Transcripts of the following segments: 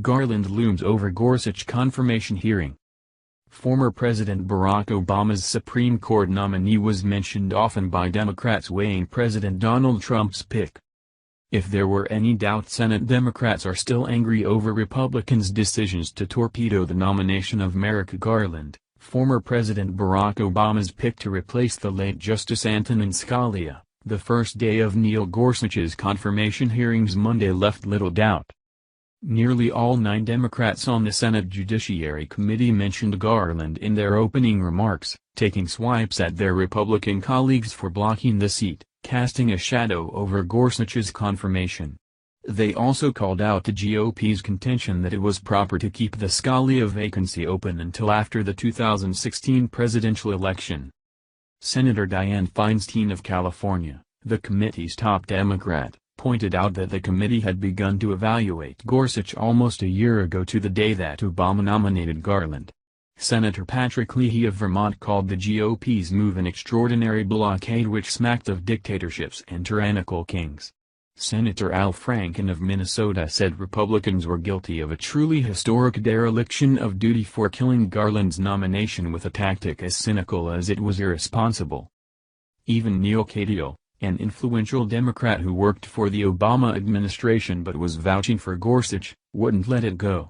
Garland looms over Gorsuch confirmation hearing. Former President Barack Obama's Supreme Court nominee was mentioned often by Democrats weighing President Donald Trump's pick. If there were any doubt, Senate Democrats are still angry over Republicans' decisions to torpedo the nomination of Merrick Garland, former President Barack Obama's pick to replace the late Justice Antonin Scalia. The first day of Neil Gorsuch's confirmation hearings Monday left little doubt. Nearly all 9 Democrats on the Senate Judiciary Committee mentioned Garland in their opening remarks, taking swipes at their Republican colleagues for blocking the seat, casting a shadow over Gorsuch's confirmation. They also called out the GOP's contention that it was proper to keep the Scalia vacancy open until after the 2016 presidential election. Senator Dianne Feinstein of California, the committee's top Democrat, pointed out that the committee had begun to evaluate Gorsuch almost a year ago to the day that Obama nominated Garland. Senator Patrick Leahy of Vermont called the GOP's move an extraordinary blockade which smacked of dictatorships and tyrannical kings. Senator Al Franken of Minnesota said Republicans were guilty of a truly historic dereliction of duty for killing Garland's nomination with a tactic as cynical as it was irresponsible. Even Neil Gorsuch, an influential Democrat who worked for the Obama administration but was vouching for Gorsuch, wouldn't let it go.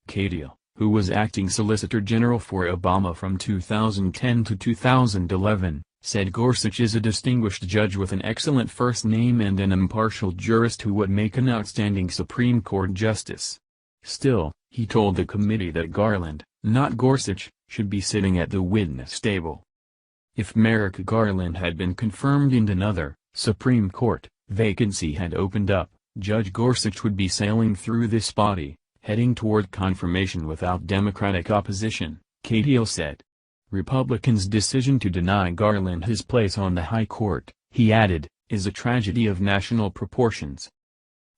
Gorsuch, who was acting Solicitor General for Obama from 2010 to 2011, said Gorsuch is a distinguished judge with an excellent first name and an impartial jurist who would make an outstanding Supreme Court justice. Still, he told the committee that Garland, not Gorsuch, should be sitting at the witness table. If Merrick Garland had been confirmed and another Supreme Court vacancy had opened up, Judge Gorsuch would be sailing through this body, heading toward confirmation without Democratic opposition, Gorsuch said. Republicans' decision to deny Garland his place on the High Court, he added, is a tragedy of national proportions.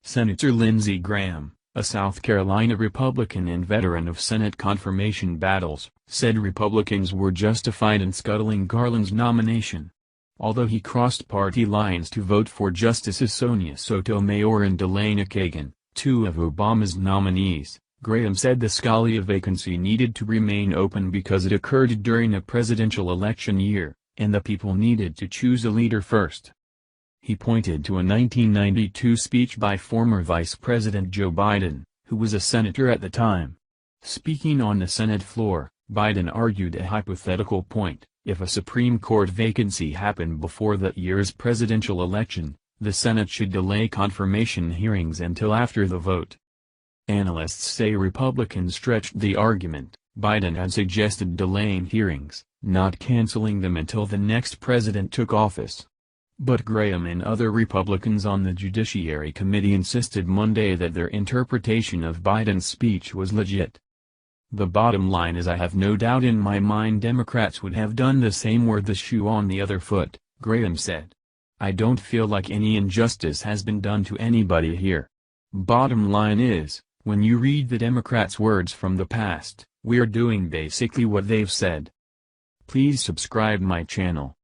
Senator Lindsey Graham, a South Carolina Republican and veteran of Senate confirmation battles, said Republicans were justified in scuttling Garland's nomination. Although he crossed party lines to vote for Justices Sonia Sotomayor and Elena Kagan, 2 of Obama's nominees, Graham said the Scalia vacancy needed to remain open because it occurred during a presidential election year, and the people needed to choose a leader first. He pointed to a 1992 speech by former Vice President Joe Biden, who was a senator at the time. Speaking on the Senate floor, Biden argued a hypothetical point: if a Supreme Court vacancy happened before that year's presidential election, the Senate should delay confirmation hearings until after the vote. Analysts say Republicans stretched the argument. Biden had suggested delaying hearings, not canceling them until the next president took office. But Graham and other Republicans on the Judiciary Committee insisted Monday that their interpretation of Biden's speech was legit. The bottom line is, I have no doubt in my mind Democrats would have done the same were the shoe on the other foot, Graham said. I don't feel like any injustice has been done to anybody here. Bottom line is, when you read the Democrats' words from the past, we're doing basically what they've said. Please subscribe my channel.